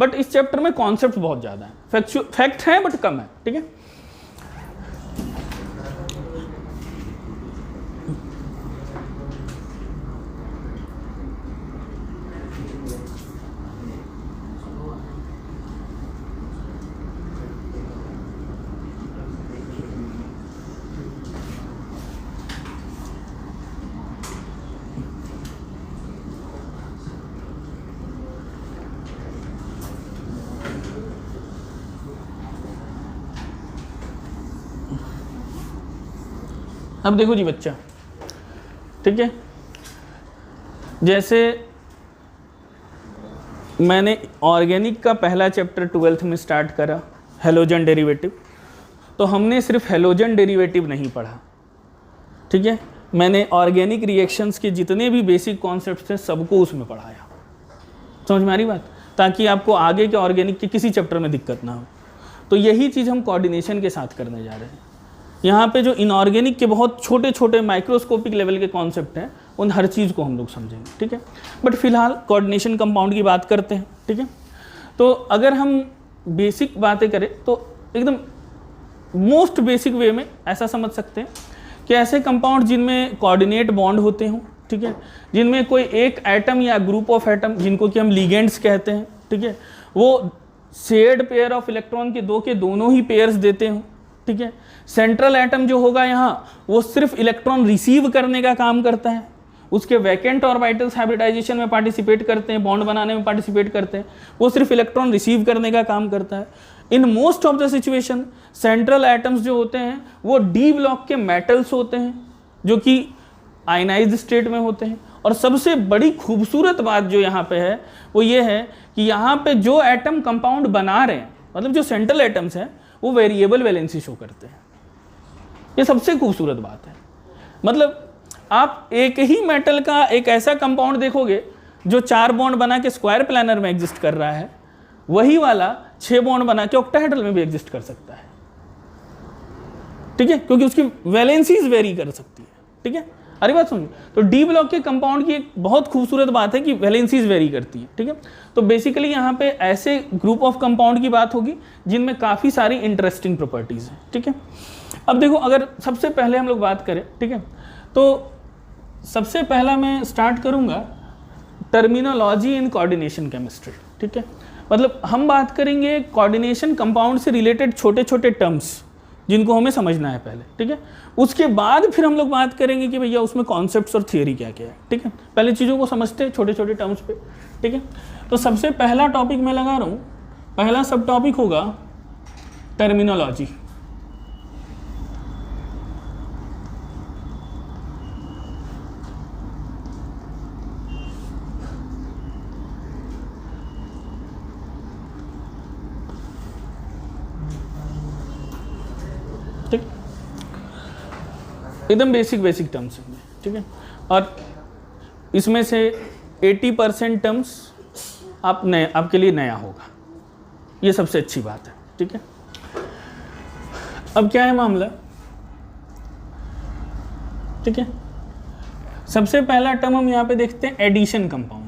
But इस chapter में concept बहुत ज़्यादा है, फैक्ट है बट कम है, ठीक है। अब देखो जी बच्चा, ठीक है, जैसे मैंने ऑर्गेनिक का पहला चैप्टर 12th में स्टार्ट करा, हेलोजन डेरिवेटिव, तो हमने सिर्फ हेलोजन डेरिवेटिव नहीं पढ़ा, ठीक है, मैंने ऑर्गेनिक रिएक्शंस के जितने भी बेसिक कॉन्सेप्ट्स थे सबको उसमें पढ़ाया। समझ में आ रही बात? ताकि आपको आगे के ऑर्गेनिक के किसी चैप्टर में दिक्कत ना हो। तो यही चीज़ हम कोऑर्डिनेशन के साथ करने जा रहे हैं। यहाँ पे जो इनऑर्गेनिक के बहुत छोटे छोटे माइक्रोस्कोपिक लेवल के कॉन्सेप्ट हैं उन हर चीज़ को हम लोग समझेंगे, ठीक है। बट फिलहाल कोऑर्डिनेशन कंपाउंड की बात करते हैं, ठीक है। तो अगर हम बेसिक बातें करें तो एकदम मोस्ट बेसिक वे में ऐसा समझ सकते हैं कि ऐसे कंपाउंड जिनमें कोऑर्डिनेट बॉन्ड होते हों, ठीक है, जिनमें कोई एक एटम या ग्रुप ऑफ एटम जिनको कि हम लिगेंड्स कहते हैं, ठीक है, वो शेयर्ड पेयर ऑफ इलेक्ट्रॉन के दोनों ही पेयर्स देते हों, ठीक है। सेंट्रल एटम जो होगा यहाँ वो सिर्फ इलेक्ट्रॉन रिसीव करने का काम करता है, उसके वैकेंट ऑर्बिटल्स हाइब्रिडाइजेशन में पार्टिसिपेट करते हैं, बॉन्ड बनाने में पार्टिसिपेट करते हैं, वो सिर्फ इलेक्ट्रॉन रिसीव करने का काम करता है। In most of the situation central atoms जो होते हैं वो डी ब्लॉक के मेटल्स होते हैं जो कि आयनाइज्ड स्टेट में होते हैं। और सबसे बड़ी खूबसूरत बात जो यहाँ पे है वो ये है कि यहाँ पे जो एटम कंपाउंड बना रहे हैं, मतलब जो सेंट्रल एटम्स हैं, वो वेरिएबल वैलेंसी शो करते हैं। ये सबसे खूबसूरत बात है। मतलब आप एक ही मेटल का एक ऐसा कंपाउंड देखोगे जो 4 बॉन्ड बना के स्क्वायर प्लानर में एग्जिस्ट कर रहा है, वही वाला 6 बॉन्ड बना के ऑक्टाहेड्रल में भी एग्जिस्ट कर सकता है, ठीक है, क्योंकि उसकी वैलेंसीज वेरी कर सकती है, ठीक है। अरे बात सुनिए, तो डी ब्लॉक के कंपाउंड की एक बहुत खूबसूरत बात है कि वैलेंसीज वेरी करती है, ठीक है। तो बेसिकली यहाँ पे ऐसे ग्रुप ऑफ कंपाउंड की बात होगी जिनमें काफ़ी सारी इंटरेस्टिंग प्रॉपर्टीज़ हैं, ठीक है। अब देखो, अगर सबसे पहले हम लोग बात करें, ठीक है, तो सबसे पहला मैं स्टार्ट करूँगा टर्मिनोलॉजी इन कोऑर्डिनेशन केमिस्ट्री, ठीक है। मतलब हम बात करेंगे कोऑर्डिनेशन कंपाउंड से रिलेटेड छोटे छोटे टर्म्स जिनको हमें समझना है पहले, ठीक है। उसके बाद फिर हम लोग बात करेंगे कि भैया उसमें कॉन्सेप्ट्स और थियरी क्या क्या है, ठीक है। पहले चीज़ों को समझते हैं छोटे छोटे टर्म्स पे, ठीक है। तो सबसे पहला टॉपिक मैं लगा रहा हूँ, पहला सब टॉपिक होगा टर्मिनोलॉजी। ठीक, एकदम बेसिक टर्म्स हैं, ठीक है। और इसमें से 80% टर्म्स आपके लिए नया होगा, ये सबसे अच्छी बात है, ठीक है। अब क्या है मामला, ठीक है। सबसे पहला टर्म हम यहाँ पे देखते हैं एडिशन कंपाउंड।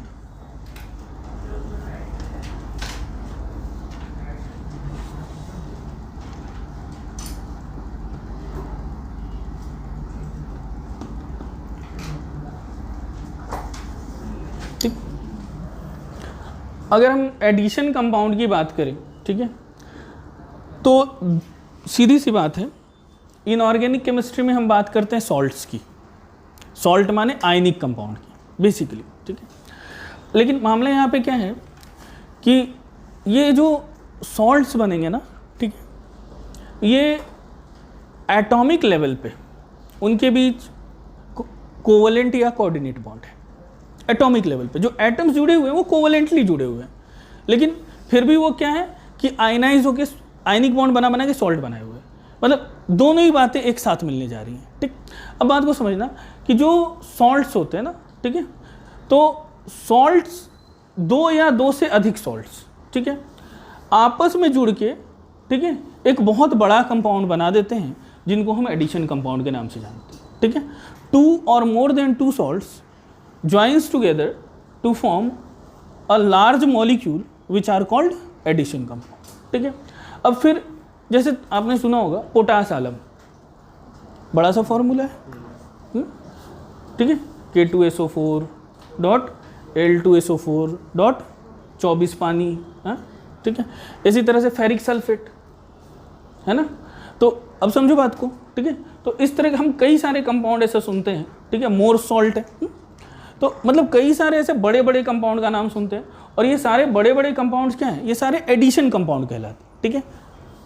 अगर हम एडिशन कंपाउंड की बात करें, ठीक है, तो सीधी सी बात है, इनऑर्गेनिक केमिस्ट्री में हम बात करते हैं सॉल्ट्स की। सॉल्ट माने आयनिक कंपाउंड की बेसिकली, ठीक है। लेकिन मामला यहाँ पे क्या है कि ये जो सॉल्ट्स बनेंगे ना, ठीक है, ये एटॉमिक लेवल पे उनके बीच कोवलेंट या कोऑर्डिनेट बॉन्ड है। एटॉमिक लेवल पे जो एटम्स जुड़े हुए हैं वो कोवलेंटली जुड़े हुए हैं, लेकिन फिर भी वो क्या है कि आयनाइज होकर आयनिक बॉन्ड बना के सॉल्ट बनाए हुए हैं। मतलब दोनों ही बातें एक साथ मिलने जा रही हैं, ठीक। अब बात को समझना कि जो सॉल्ट्स होते हैं ना, ठीक है, तो सॉल्ट्स 2 या 2 से अधिक सॉल्ट्स, ठीक है, आपस में जुड़ के, ठीक है, एक बहुत बड़ा कंपाउंड बना देते हैं जिनको हम एडिशन कंपाउंड के नाम से जानते हैं, ठीक है। 2 or more than 2 salts joins together to form a large molecule which are called addition compound. ठीक है, अब फिर जैसे आपने सुना होगा पोटास आलम, बड़ा सा फॉर्मूला है, ठीक है, K2SO4 डॉट L2SO4 डॉट 24 पानी, ठीक है। इसी तरह से फेरिक सल्फेट है ना। तो अब समझो बात को, ठीक है। तो इस तरह के हम कई सारे कंपाउंड ऐसे सुनते हैं, ठीक है, मोर सॉल्ट है, तो मतलब कई सारे ऐसे बड़े बड़े कंपाउंड का नाम सुनते हैं, और ये सारे बड़े बड़े कंपाउंड्स क्या हैं, ये सारे एडिशन कंपाउंड कहलाते हैं। ठीक है,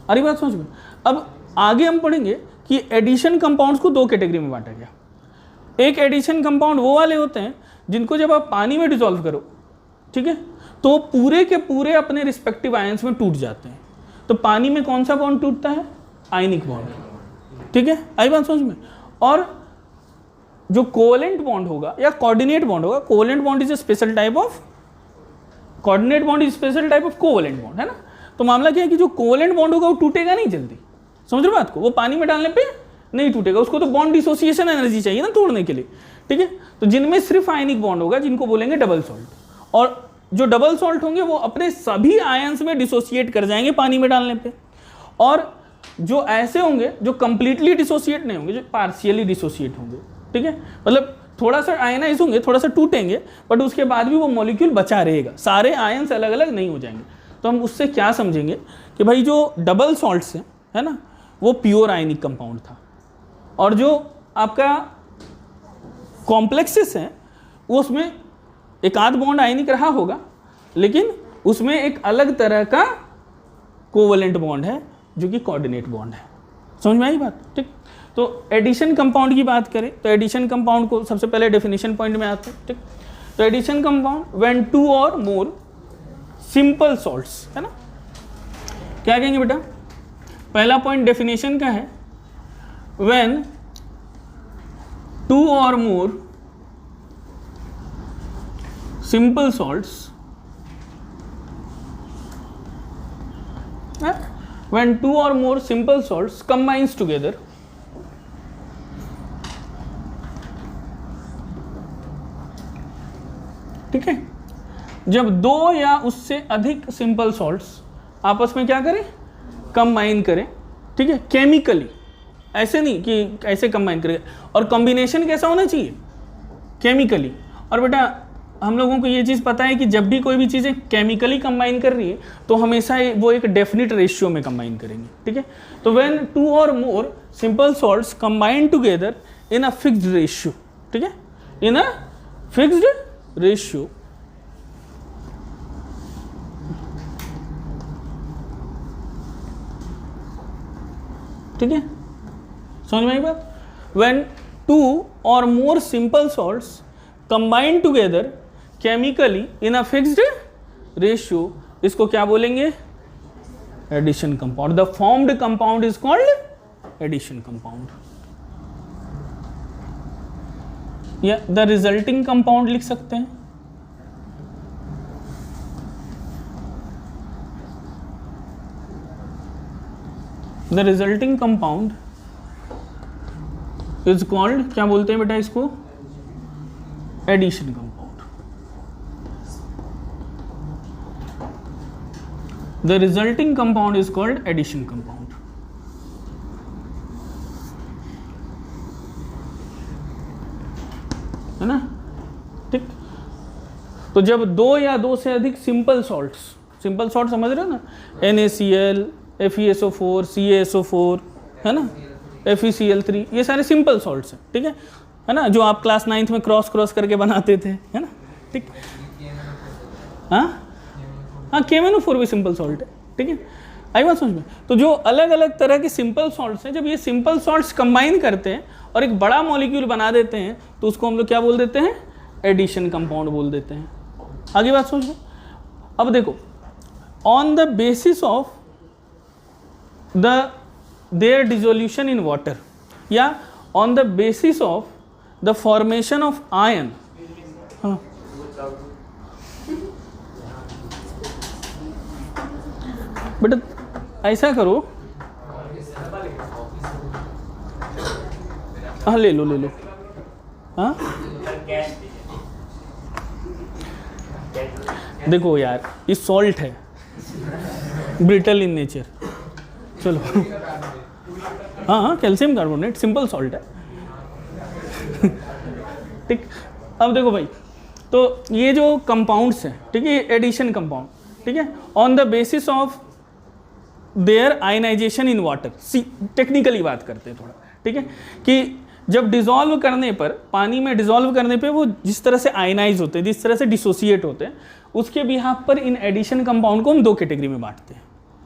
अरे बात समझ में। अब आगे हम पढ़ेंगे कि एडिशन कंपाउंड्स को दो कैटेगरी में बांटा गया। एक एडिशन कंपाउंड वो वाले होते हैं जिनको जब आप पानी में डिसॉल्व करो, ठीक है, तो पूरे के पूरे अपने रिस्पेक्टिव आयंस में टूट जाते हैं। तो पानी में कौन सा बॉन्ड टूटता है, आयनिक बॉन्ड। ठीक है, आई बात समझ में। और जो कोवेलेंट बॉन्ड होगा या कोऑर्डिनेट बॉन्ड होगा, covalent bond is a special type of, coordinate bond is special type of covalent bond, है ना। तो मामला क्या है कि जो कोवेलेंट बॉन्ड होगा वो टूटेगा नहीं जल्दी, समझ रहे हो बात को, वो पानी में डालने पे नहीं टूटेगा, उसको तो बॉन्ड डिसोसिएशन एनर्जी चाहिए ना तोड़ने के लिए। ठीक है, तो जिनमें सिर्फ आयनिक बॉन्ड होगा जिनको बोलेंगे डबल सॉल्ट, और जो डबल सॉल्ट होंगे वो अपने सभी आयंस में डिसोसिएट कर जाएंगे पानी में डालने पे। और जो ऐसे होंगे जो कंप्लीटली डिसोसिएट नहीं होंगे, जो पार्शियली डिसोसिएट होंगे, ठीक है, मतलब थोड़ा सा आयनाइज होंगे, थोड़ा सा टूटेंगे, बट उसके बाद भी वो मॉलिक्यूल बचा रहेगा, सारे आयंस अलग अलग नहीं हो जाएंगे। तो हम उससे क्या समझेंगे कि भाई जो डबल सॉल्ट्स है ना, वो प्योर आयनिक कंपाउंड था, और जो आपका कॉम्प्लेक्सेस है वो उसमें एक आध बॉन्ड आयनिक रहा होगा, लेकिन उसमें एक अलग तरह का कोवेलेंट बॉन्ड है जो कि कोऑर्डिनेट बॉन्ड है। समझ में आई बात। ठीक, तो एडिशन कंपाउंड की बात करें तो एडिशन कंपाउंड को सबसे पहले डेफिनेशन पॉइंट में आते हैं। ठीक, तो एडिशन कंपाउंड व्हेन 2 और मोर सिंपल सॉल्ट्स, है ना। क्या कहेंगे बेटा, पहला पॉइंट डेफिनेशन का है, when 2 or more simple salts, when 2 or more simple salts combines together, ठीक है, जब दो या उससे अधिक सिंपल सॉल्ट्स आपस में क्या करें, कंबाइन करें, ठीक है, केमिकली, ऐसे नहीं कि ऐसे कंबाइन करें, और कॉम्बिनेशन कैसा होना चाहिए, केमिकली। और बेटा हम लोगों को ये चीज़ पता है कि जब भी कोई भी चीज़ें केमिकली कंबाइन कर रही है तो हमेशा वो एक डेफिनिट रेशियो में कंबाइन करेंगे। ठीक है, तो व्हेन 2 और more simple salts combine together in a fixed ratio, ठीक है, इन अ फिक्स्ड रेशियो, ठीक है, समझ में आई बात। When 2 or more simple salts combine together chemically in a fixed ratio, इसको क्या बोलेंगे, addition compound. The formed compound is called addition compound, या the resulting compound लिख सकते हैं। The resulting compound is called, क्या बोलते हैं बेटा इसको, addition compound. The resulting compound is called addition compound, है ना। ठीक, तो जब दो या दो से अधिक सिंपल सॉल्ट्स समझ रहे हो ना, NaCl, FeSO4, CaSO4, है ना, FeCl3, ये सारे सिंपल सॉल्ट्स हैं। ठीक है ना, जो आप क्लास 9th में क्रॉस करके बनाते थे, है ना। ठीक, हाँ KMnO4 भी सिंपल सॉल्ट है। ठीक है, आई बात समझ में। तो जो अलग अलग तरह के सिंपल सॉल्ट्स हैं, जब ये सिंपल सॉल्ट्स कंबाइन करते हैं और एक बड़ा मॉलिक्यूल बना देते हैं तो उसको हम लोग क्या बोल देते हैं, एडिशन कंपाउंड बोल देते हैं। आगे बात समझ में। अब देखो, on the basis of their dissolution in water, या on the basis of the formation of iron, हाँ, बेटा ऐसा करो, हाँ ले लो, हाँ देखो यार, ये सॉल्ट है, ब्रिटल इन नेचर। चलो हाँ हाँ, कैल्शियम कार्बोनेट सिंपल सॉल्ट है। ठीक, अब देखो भाई, तो ये जो कंपाउंड्स हैं, ठीक है, ये एडिशन कंपाउंड, ठीक है, on the basis of their ionization in water. See technically बात करते हैं थोड़ा, ठीक है, कि जब डिसॉल्व करने पर, पानी में डिसॉल्व करने पे वो जिस तरह से आयनाइज होते हैं, जिस तरह से डिसोसिएट होते हैं, उसके बिहाफ पर इन एडिशन कंपाउंड को हम दो कैटेगरी में बांटते हैं,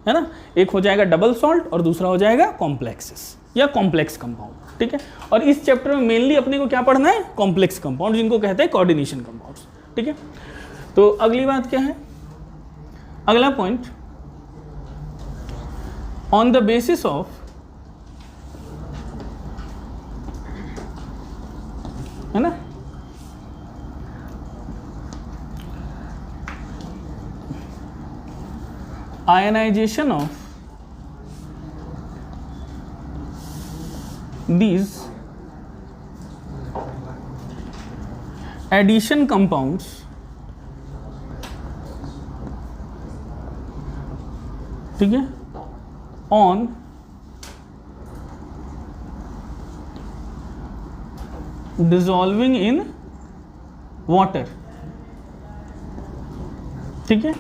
है ना। एक हो जाएगा डबल सॉल्ट और दूसरा हो जाएगा कॉम्प्लेक्सेस या कॉम्प्लेक्स कंपाउंड, ठीक है। और इस चैप्टर में मेनली अपने को क्या पढ़ना है, कॉम्प्लेक्स कंपाउंड, जिनको कहते हैं कोऑर्डिनेशन कंपाउंड्स, ठीक है। तो अगली बात क्या है, अगला point, on the basis of, है ना, ionization of these addition compounds ठीक है, on dissolving in water, ठीक है,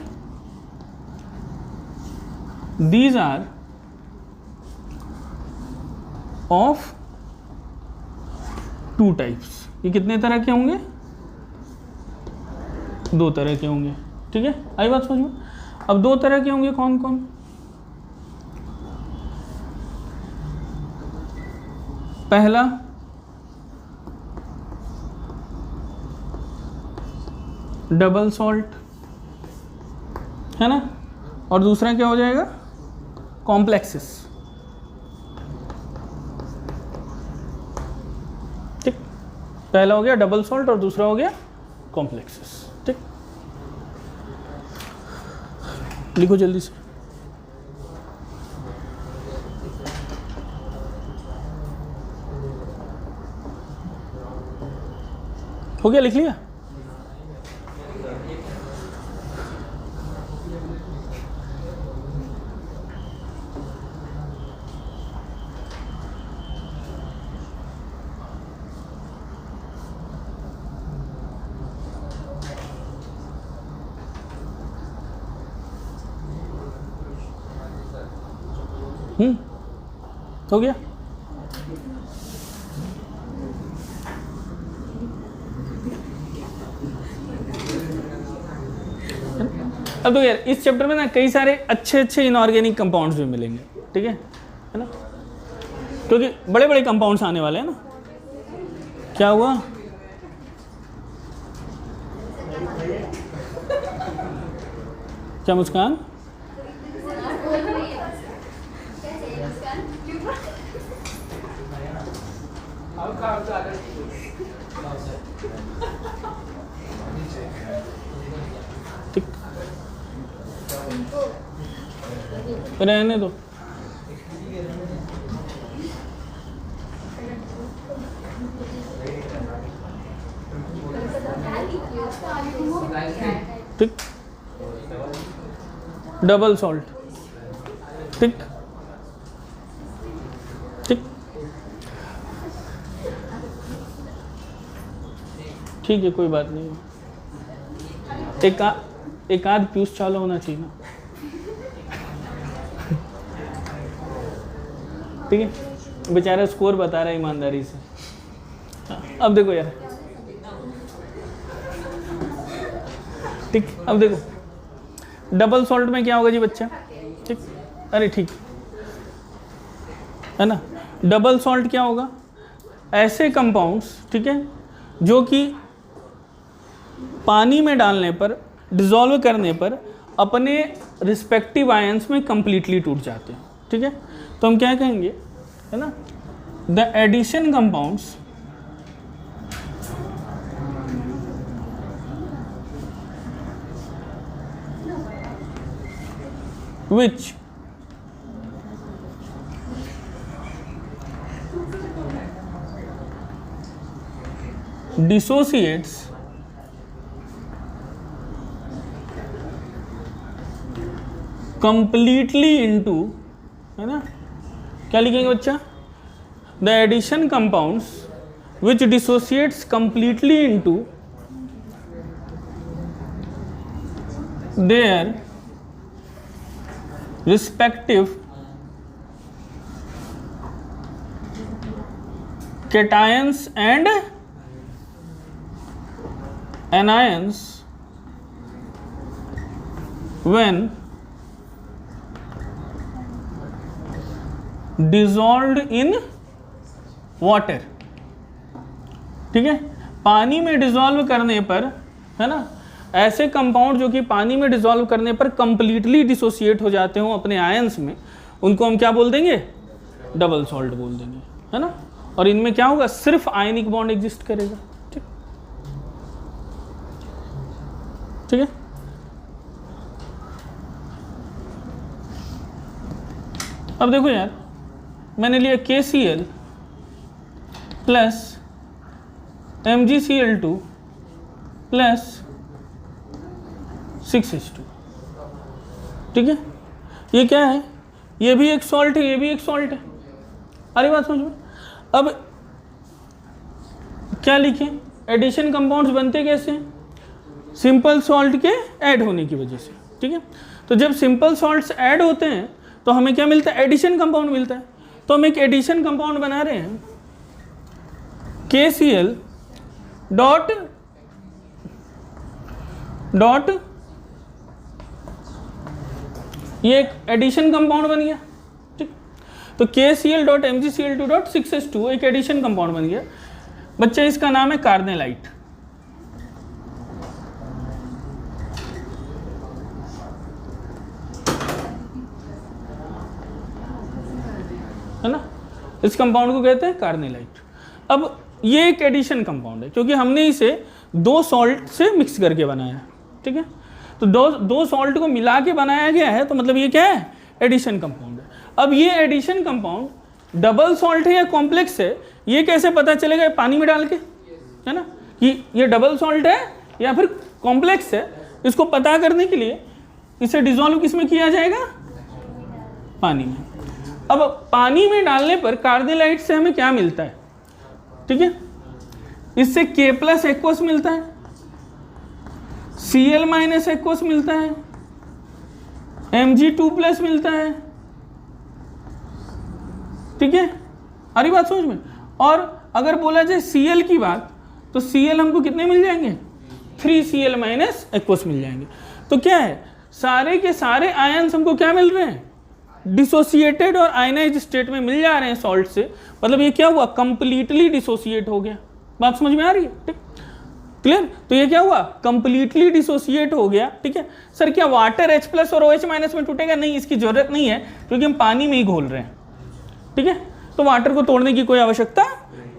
these are of two types. ये कितने तरह के होंगे, दो तरह के होंगे, ठीक है, आई बात समझ में। अब दो तरह के होंगे कौन कौन, पहला डबल सॉल्ट, है ना, और दूसरा क्या हो जाएगा, कॉम्प्लेक्सेस, ठीक। पहला हो गया डबल सॉल्ट और दूसरा हो गया कॉम्प्लेक्सेस, ठीक। लिखो जल्दी से। हो गया, लिख लिया। हो गया। अब तो यार इस चैप्टर में ना कई सारे अच्छे अच्छे इनऑर्गेनिक कंपाउंड्स भी मिलेंगे, ठीक है ना, क्योंकि बड़े बड़े कंपाउंड्स आने वाले हैं ना। क्या हुआ, क्या मुस्कान, ठीक, रहने दो। ठीक, डबल सॉल्ट, ठीक ठीक ठीक है, कोई बात नहीं। एक आध पीयूष चालू होना चाहिए ना, ठीक है। बेचारा स्कोर बता रहा है ईमानदारी से। अब देखो यार, ठीक, अब देखो डबल सॉल्ट में क्या होगा जी बच्चा, ठीक, अरे ठीक है ना। डबल सॉल्ट क्या होगा, ऐसे कंपाउंड्स, ठीक है, जो कि पानी में डालने पर, डिसॉल्व करने पर अपने रिस्पेक्टिव आयंस में कंप्लीटली टूट जाते हैं, ठीक है। तो हम क्या कहेंगे, है ना, the addition compounds which dissociates completely into, है ना, क्या लिखेंगे बच्चा, the addition compounds which dissociates completely into their respective cations and anions when dissolved in water। ठीक है, पानी में डिसॉल्व करने पर, है ना, ऐसे कंपाउंड जो कि पानी में डिसॉल्व करने पर कंप्लीटली डिसोसिएट हो जाते हो अपने आयंस में, उनको हम क्या बोल देंगे, डबल सॉल्ट बोल देंगे, है ना। और इनमें क्या होगा, सिर्फ आयनिक बॉन्ड एग्जिस्ट करेगा। ठीक, ठीक है। अब देखो यार, मैंने लिया KCl plus MgCl2 plus 6H2। ठीक है, ये क्या है, ये भी एक सॉल्ट है, ये भी एक सॉल्ट है। अरे बात समझ में। अब क्या लिखें, एडिशन कंपाउंड्स बनते कैसे, सिंपल सॉल्ट के ऐड होने की वजह से। ठीक है, तो जब सिंपल सॉल्ट्स ऐड होते हैं तो हमें क्या मिलता है, एडिशन कंपाउंड मिलता है। तो हम एक एडिशन कंपाउंड बना रहे हैं, KCl डॉट डॉट, ये एक एडिशन कंपाउंड बन गया। ठीक, तो KCl dot MgCl2 dot 6H2 एक एडिशन कंपाउंड बन गया। बच्चा इसका नाम है कार्नेलाइट। है ना, इस कंपाउंड को कहते हैं कार्नेलाइट। अब ये एक एडिशन कंपाउंड है क्योंकि हमने इसे दो सॉल्ट से मिक्स करके बनाया है। ठीक है, तो दो सॉल्ट को मिला के बनाया गया है, तो मतलब ये क्या है, एडिशन कंपाउंड है। अब ये एडिशन कंपाउंड डबल सॉल्ट है या कॉम्प्लेक्स है, ये कैसे पता चलेगा, पानी में डाल के, है ना, कि ये डबल सॉल्ट है या फिर कॉम्प्लेक्स है। इसको पता करने के लिए इसे डिसॉल्व किस में किया जाएगा, पानी में। अब पानी में डालने पर कार्नेलाइट से हमें क्या मिलता है, ठीक है, इससे K प्लस एक्वस मिलता है, Cl माइनस एक्वस मिलता है, Mg2 प्लस मिलता है। ठीक है, आ रही बात समझ में। और अगर बोला जाए Cl की बात, तो Cl हमको कितने मिल जाएंगे, 3Cl माइनस एक्वस मिल जाएंगे। तो क्या है, सारे के सारे आयन्स हमको क्या मिल रहे हैं, डिसोसिएटेड और आयनाइज स्टेट में मिल जा रहे हैं सॉल्ट से। मतलब ये क्या हुआ, कंप्लीटली डिसोसिएट हो गया। बात समझ में आ रही है, ठीक, क्लियर। तो ये क्या हुआ, कंप्लीटली डिसोसिएट हो गया। ठीक है सर, क्या वाटर H प्लस और OH माइनस में टूटेगा, नहीं, इसकी जरूरत नहीं है क्योंकि हम पानी में ही घोल रहे हैं। ठीक है, तो वाटर को तोड़ने की कोई आवश्यकता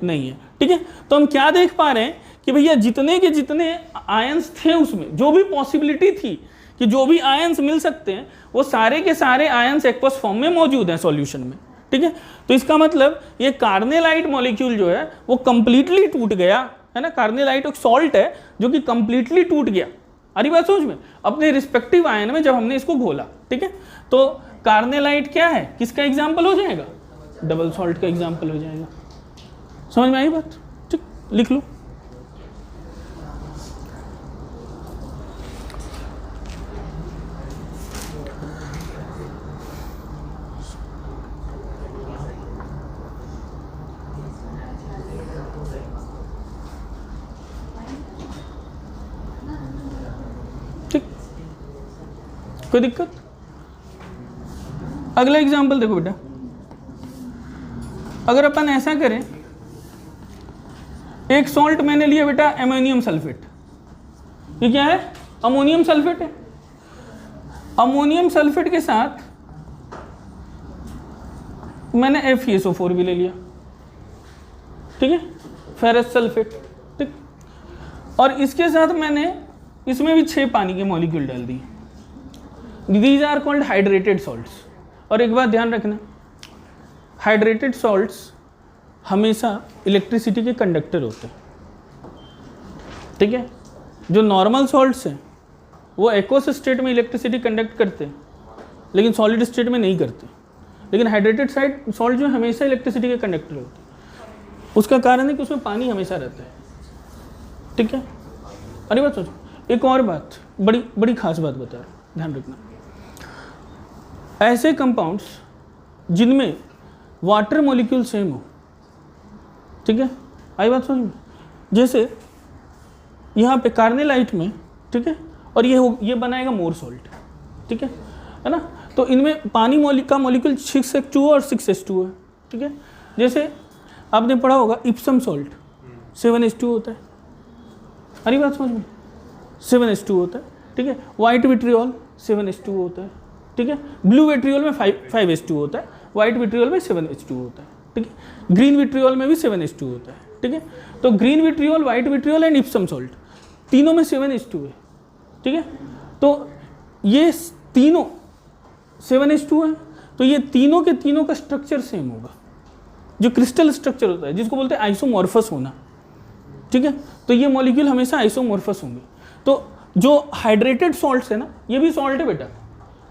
नहीं है। ठीक है, तो हम क्या देख पा रहे हैं कि भैया जितने के जितने आयंस थे उसमें जो भी पॉसिबिलिटी थी कि जो भी आयंस मिल सकते हैं, वो सारे के सारे आयंस एक्वस फॉर्म में मौजूद हैं सॉल्यूशन में। ठीक है, तो इसका मतलब ये कार्नेलाइट मॉलिक्यूल जो है वो कंप्लीटली टूट गया, है ना। कार्नेलाइट एक सॉल्ट है जो कि कंप्लीटली टूट गया। अरे बात समझ में, अपने रिस्पेक्टिव आयन में जब हमने इसको घोला। ठीक है, तो कार्नेलाइट क्या है, किसका एग्जाम्पल हो जाएगा, डबल सॉल्ट का एग्जाम्पल हो जाएगा। समझ में आई बात, ठीक, लिख लो। कोई दिक्कत। अगला एग्जाम्पल देखो बेटा, अगर अपन ऐसा करें, एक सॉल्ट मैंने लिया बेटा अमोनियम सल्फेट। ये क्या है, अमोनियम सल्फेट है। अमोनियम सल्फेट के साथ मैंने FeSO4 भी ले लिया। ठीक है, फेरस सल्फेट। ठीक, और इसके साथ मैंने इसमें भी 6 पानी के मॉलिक्यूल डाल दिए। These are called hydrated salts। और एक बात ध्यान रखना, हाइड्रेटेड सॉल्ट्स हमेशा इलेक्ट्रिसिटी के कंडक्टर होते हैं। ठीक है, जो नॉर्मल सॉल्ट्स हैं वो एक्वस स्टेट में इलेक्ट्रिसिटी कंडक्ट करते हैं, लेकिन सॉलिड स्टेट में नहीं करते। लेकिन हाइड्रेटेड साइड सॉल्ट जो है हमेशा इलेक्ट्रिसिटी के कंडक्टर होते हैं। उसका कारण है कि उसमें पानी हमेशा रहता है, ठीक है। अरे बात सोचो, एक और बात, बड़ी बड़ी खास बात बता रहा हूँ, ध्यान रखना। ऐसे कंपाउंड्स जिनमें वाटर मॉलिक्यूल सेम हो, ठीक है, आई बात समझ में, जैसे यहाँ पे कार्नेलाइट में, ठीक है, और ये बनाएगा मोर सॉल्ट, ठीक है ना। तो इनमें पानी का मॉलिक्यूल 6H2 और 6H2 है, ठीक है। जैसे आपने पढ़ा होगा इप्सम सॉल्ट 7H2 होता है, अरे बात समझ में, 7H2 होता है, ठीक है। वाइट विट्रियोल 7H2 होता है, ठीक है। ब्लू विट्रियोल में 5H2 होता है, वाइट विट्रियोल में 7H2 होता है, ठीक है। ग्रीन विट्रियोल में भी 7H2 होता है, ठीक है। तो green vitriol, white vitriol and Epsom salt तीनों में 7H2 है, ठीक है। तो ये तीनों 7H2 है, तो ये तीनों के तीनों का स्ट्रक्चर सेम होगा, जो क्रिस्टल स्ट्रक्चर होता है जिसको बोलते हैं आइसोमॉर्फस होना, ठीक है। तो ये मॉलिक्यूल हमेशा आइसोमॉर्फस होंगे। तो जो हाइड्रेटेड सॉल्ट्स है ना, ये भी सॉल्ट है बेटा,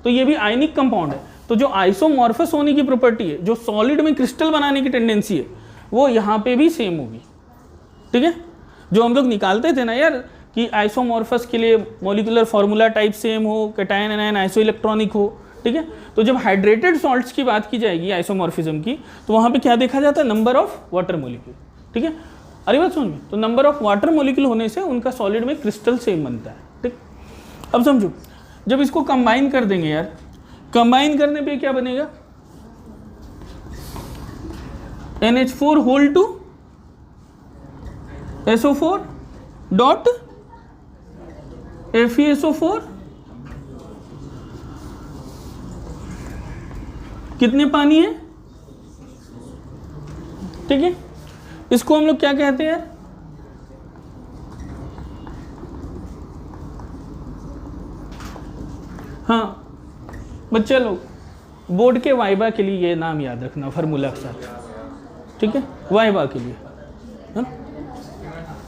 तो ये भी आयनिक कंपाउंड है। तो जो आइसोमॉर्फस होने की प्रॉपर्टी है, जो सॉलिड में क्रिस्टल बनाने की टेंडेंसी है, वो यहाँ पे भी सेम होगी, ठीक है। जो हम लोग निकालते थे ना यार कि आइसोमॉर्फस के लिए मॉलिक्यूलर फार्मूला टाइप सेम हो, कैटायन एनायन आइसो इलेक्ट्रॉनिक हो, ठीक है। तो जब हाइड्रेटेड सॉल्ट्स की बात की जाएगी आइसोमॉर्फिज्म की, तो वहाँ पे क्या देखा जाता है, नंबर ऑफ वाटर मॉलिक्यूल, ठीक है। अरे बात समझ में, तो नंबर ऑफ वाटर मॉलिक्यूल होने से उनका सॉलिड में क्रिस्टल सेम बनता है, ठीक। अब समझो, जब इसको कंबाइन कर देंगे यार, कंबाइन करने पे क्या बनेगा, NH4 whole to SO4 dot FeSO4, कितने पानी है, ठीक है। इसको हम लोग क्या कहते हैं, हाँ बच्चे लोग, बोर्ड के वाइबा के लिए ये नाम याद रखना फार्मूला के साथ, ठीक है, वाइबा के लिए।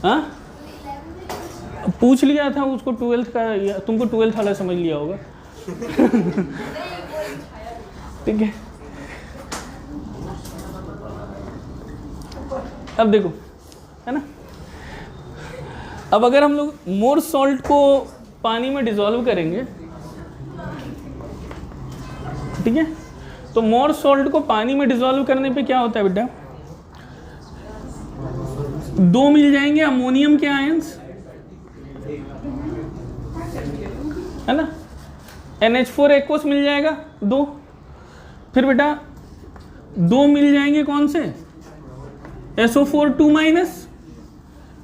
हाँ पूछ लिया था उसको 12th का, तुमको 12th वाला समझ लिया होगा ठीक है। अब देखो, है ना, अब अगर हम लोग मोर सॉल्ट को पानी में डिसॉल्व करेंगे, ठीक है, तो मोर सॉल्ट को पानी में डिसॉल्व करने पे क्या होता है बेटा, 2 मिल जाएंगे अमोनियम के आयंस, है ना, NH4 एक्वस मिल जाएगा 2, फिर बेटा 2 मिल जाएंगे कौन से, SO4 2 माइनस,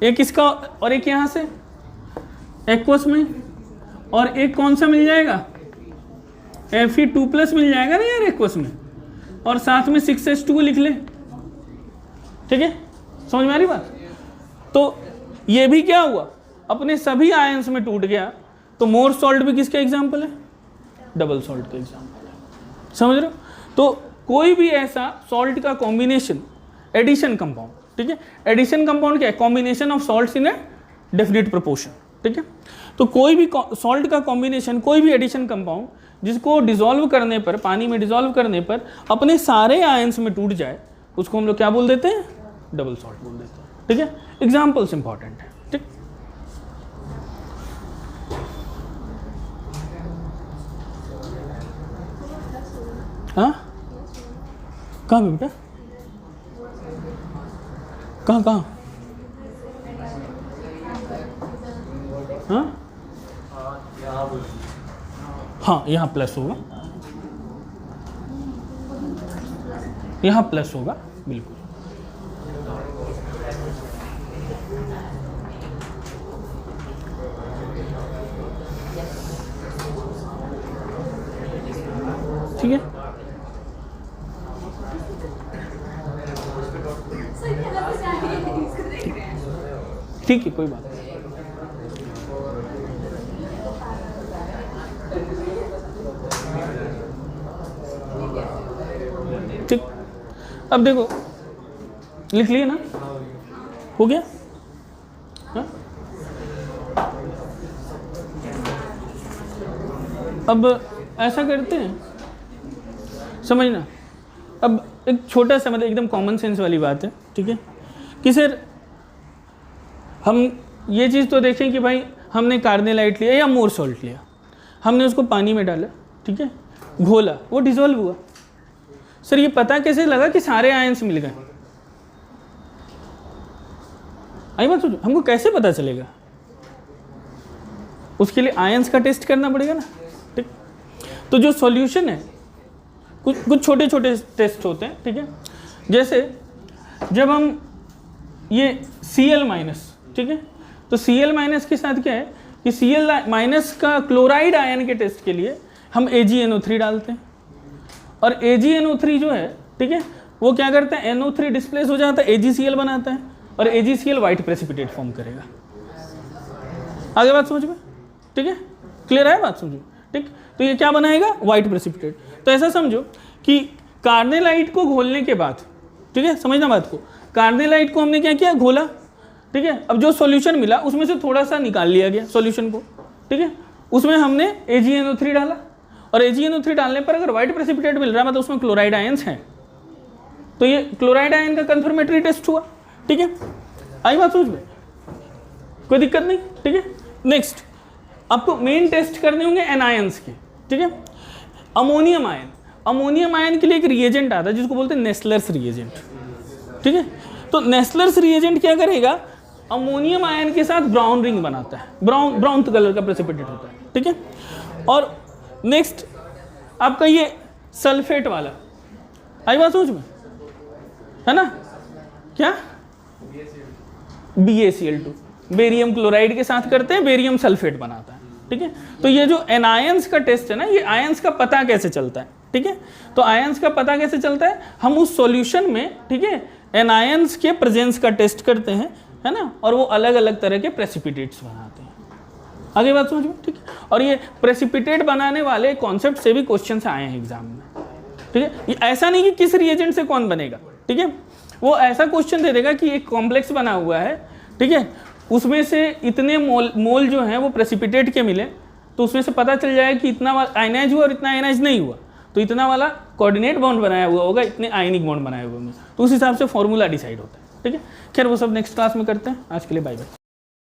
एक इसका और एक यहाँ से एक्वस में, और एक कौन सा मिल जाएगा, Fe2 प्लस मिल जाएगा ना यार एक्वस में, और साथ में 6H2 लिख ले, ठीक है, समझ में आ रही बात। तो ये भी क्या हुआ, अपने सभी आयंस में टूट गया। तो मोर सॉल्ट भी किसका एग्जाम्पल है, डबल सॉल्ट का एग्जाम्पल है, समझ रहे हो। तो कोई भी ऐसा सॉल्ट का कॉम्बिनेशन, एडिशन कंपाउंड, ठीक है, एडिशन कंपाउंड क्या है, combination of salts in a definite proportion, ठीक है। तो कोई भी सॉल्ट का कॉम्बिनेशन, कोई भी एडिशन कंपाउंड जिसको डिसॉल्व करने पर, पानी में डिसॉल्व करने पर अपने सारे आयंस में टूट जाए, उसको हम लोग क्या बोल देते हैं, डबल सॉल्ट बोल देते हैं, ठीक है। एग्जाम्पल्स इंपॉर्टेंट है, ठीक। हाँ कहाँ पे बेटा, कहाँ कहाँ, हाँ हाँ यहाँ प्लस होगा, यहाँ प्लस होगा बिल्कुल। ठीक है, ठीक है, कोई बात नहीं। ठीक, अब देखो लिख लिए ना, हो गया। हा? अब ऐसा करते हैं समझना। अब एक छोटा सा मतलब एकदम कॉमन सेंस वाली बात है, ठीक है, कि सर हम ये चीज़ तो देखें कि भाई हमने कार्नेलाइट लिया या मोर सॉल्ट लिया, हमने उसको पानी में डाला, ठीक है, घोला, वो डिसॉल्व हुआ। सर ये पता कैसे लगा कि सारे आयंस मिल गए? आई बात सोचो, हमको कैसे पता चलेगा? उसके लिए आयंस का टेस्ट करना पड़ेगा ना, ठीक। तो जो सॉल्यूशन है, कुछ छोटे छोटे टेस्ट होते हैं, ठीक है। जैसे जब हम ये Cl-, ठीक है, तो Cl- के साथ क्या है कि Cl- का क्लोराइड आयन के टेस्ट के लिए हम AgNO3 डालते हैं, और AgNO3 जो है, ठीक है, वो क्या करता है, NO3 डिस्प्लेस हो जाता है, AgCl बनाता है, और AgCl वाइट प्रेसिपिटेट फॉर्म करेगा। आगे बात समझ में, ठीक है, क्लियर है बात समझो, ठीक। तो ये क्या बनाएगा, वाइट प्रेसिपिटेट। तो ऐसा समझो कि कार्नेलाइट को घोलने के बाद, ठीक है, समझना बात को, कार्नेलाइट को हमने क्या किया, घोला, ठीक है। अब जो सॉल्यूशन मिला उसमें से थोड़ा सा निकाल लिया गया सॉल्यूशन को, ठीक है, उसमें हमने AgNO3 डाला, और AgNO3 डालने पर अगर वाइट प्रेसिपिटेट मिल रहा है मतलब उसमें क्लोराइड आयंस हैं, तो ये क्लोराइड आयन का कंफर्मेटरी टेस्ट हुआ, ठीक है। आई बात समझ में, कोई दिक्कत नहीं, ठीक है। नेक्स्ट आपको मेन टेस्ट करने होंगे एनायंस के, ठीक है। अमोनियम आयन, अमोनियम आयन के लिए एक रिएजेंट आता है जिसको बोलते हैं नेस्लर्स रिएजेंट, ठीक है। तो नेस्लर्स रिएजेंट क्या करेगा, अमोनियम आयन के साथ ब्राउन रिंग बनाता है, ब्राउन कलर का प्रेसिपिटेट होता है, ठीक है। और नेक्स्ट आपका ये सल्फेट वाला, आई बात समझ में, है ना, क्या BaCl2, बेरियम क्लोराइड के साथ करते हैं, बेरियम सल्फेट बनाता है, ठीक है। तो ये जो एनायंस का टेस्ट है ना, ये आयंस का पता कैसे चलता है, ठीक है। तो आयंस का पता कैसे चलता है, हम उस सॉल्यूशन में, ठीक है, एनायंस के प्रेजेंस का टेस्ट करते हैं, है ना, और वो अलग अलग तरह के प्रेसिपिटेट्स बनाते हैं। आगे बात समझ में, ठीक है। और ये प्रेसिपिटेट बनाने वाले कॉन्सेप्ट से भी क्वेश्चन आए हैं एग्जाम में, ठीक है। ये ऐसा नहीं कि किस रिएजेंट से कौन बनेगा, ठीक है, वो ऐसा क्वेश्चन दे देगा कि एक कॉम्प्लेक्स बना हुआ है, ठीक है, उसमें से इतने मोल जो हैं वो प्रेसिपिटेट के मिले, तो उसमें से पता चल जाएगा कि इतना आयनाइज हुआ और इतना आयनाइज नहीं हुआ, तो इतना वाला कोऑर्डिनेट बॉन्ड बनाया हुआ होगा, इतने आयनिक बॉन्ड बनाए हुए होंगे, तो उस हिसाब से फॉर्मूला डिसाइड होता है, ठीक है। खैर वो सब नेक्स्ट क्लास में करते हैं, आज के लिए बाय बाय।